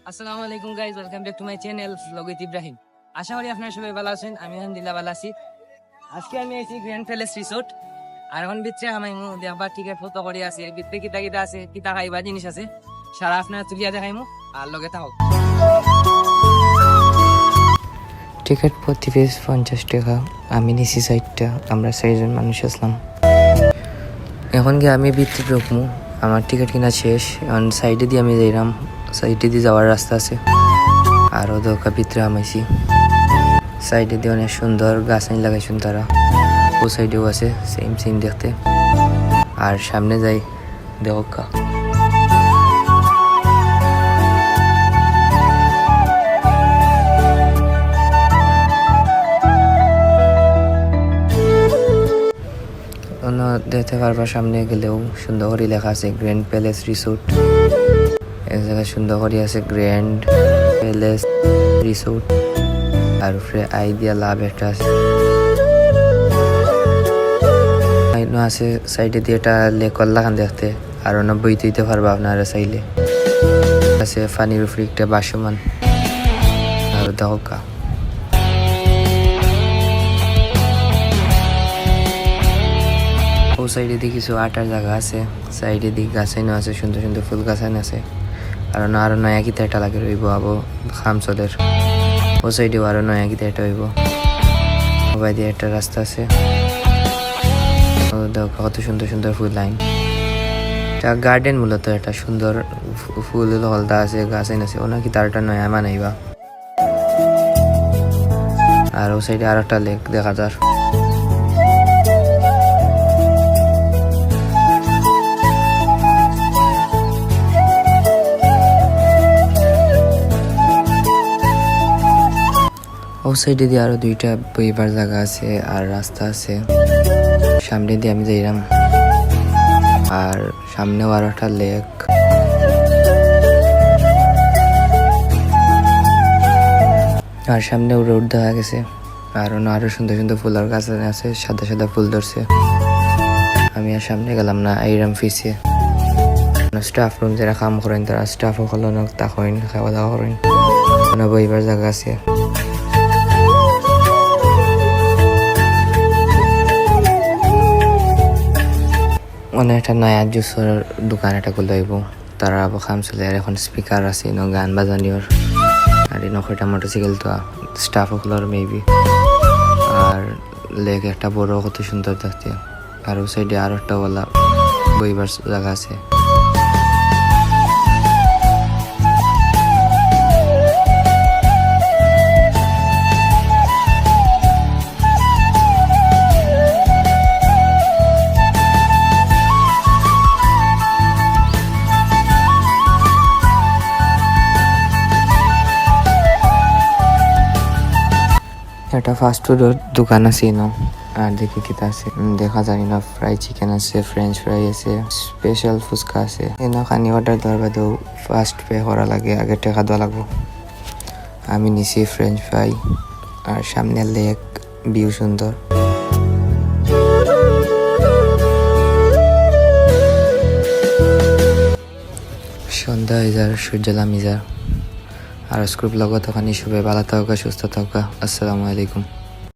আসসালামু আলাইকুম guys, welcome back to my channel লগিত ইব্রাহিম। আশা করি আপনারা সবাই ভালো আছেন। আমি আলহামদুলিল্লাহ ভালো আছি। আজকে আমি আছি গ্র্যান্ড প্যালেস রিসোর্ট। আর এখন ভিতরে আমি দেখবার টিকিট ফটো করে আছে, ভিতরে কিতা কিতা আছে, কিতা খাইবা জিনিস আছে, সারা আপনারা তুলিয়া দেখাইমু আর লগে থাকুক। টিকিট প্রতি পিস 50 টাকা। আমি নিছি 4টা, আমরা 6জন মানুষ আসলাম। এখন গিয়ে আমি ভিতরে ঢুকমু, আমার টিকিট কিনা শেষ। এখন সাইডে দিয়ে আমি যাইলাম, সাইডে দিয়ে যাওয়ার রাস্তা আছে। আরও দরকার ভিতরে আমাইছি, সাইডে দিয়ে অনেক সুন্দর গাছ আনি লাগাইছুন তারা। ও সাইডেও আছে সেম সেম দেখতে। আর সামনে যাই দেখা। দেখতে পারবার সামনে গেলেও সুন্দর করে লেখা আছে গ্র্যান্ড প্যালেস রিসোর্ট। এক জায়গায় সুন্দর করে আছে গ্র্যান্ড প্যালেস রিসোর্ট, আর উপরে আইডিয়া লাভ একটা আছে। আছে সাইডে দিয়ে এটা লেকল লাগান দেখতে, আর অন্য বই দিতে পারবা আপনারা চাইলে। আছে পানির উপরে একটা বাসমান আর দহকা। ও সাইডে দিয়ে কিছু আটার জায়গা আছে, সাইডে দিয়ে গাছাইনো আছে, সুন্দর সুন্দর ফুল গাছাইন আছে। আর নয়া কিতা একটা লাগে রইব আবো খামচলের। ও সাইডেও আরো নয়া কিতা একটা হইব। সবাই দিয়ে একটা রাস্তা আছে, কত সুন্দর সুন্দর ফুল লাইন। এটা গার্ডেন মূলত, একটা সুন্দর ফুল হলদা আছে, গাছাইন আছে। ও নাকি তারটা নয়া মানাইবা। আর ও সাইডে আর একটা লেক দেখা যার। ও সাইডে দিয়ে আরো 2টা বইবার জায়গা আছে আর রাস্তা আছে। সামনে দিয়ে আমি যাইলাম, আর সামনেও আরো একটা লেক। আর সামনেও রোড দেখা গেছে। আর আরো সুন্দর সুন্দর ফুলের গাছ আছে, সাদা সাদা ফুল ধরছে। আমি আর সামনে গেলাম না, আইরাম ফিসে। স্টাফ রুম যারা কাম করেন তারা স্টাফ হল তা করেন, খাওয়া দাওয়া করেন। বইবার জায়গা আছে। মানে একটা নয়া জুসের দোকান একটা খুলে হইব, তারা আবার খাম চলে। আর এখন স্পিকার আছে, গান বাজানিওর। আর নখটা মোটরসাইকেল তো স্টাফ হকলার মেবি। আর লেক একটা বড়, কত সুন্দর দেখতে। আর ও সাইডে আর একটা বলা বইবার জায়গা আছে। একটা ফাস্ট ফুডের দোকান আছে ন। আর দেখি কিতা আছে দেখা যায় না। ফ্রাই চিকেন আছে, ফ্রেঞ্চ ফ্রাই আছে, স্পেশাল ফুচকা আছে। খানি অর্ডার দেওয়ার বাদেও ফার্স্ট পে করা লাগে, আগে টাকা দেওয়া লাগবো। আমি নিছি ফ্রেঞ্চ ফ্রাই। আর সামনে লেক, ভিউ সুন্দর। সন্ধ্যা হয়ে যার, সূর্য নামি যার। আর স্ক্রুপ লগত ওখানে সবাই ভালো থাকা, সুস্থ থাকা। আসসালামু আলাইকুম।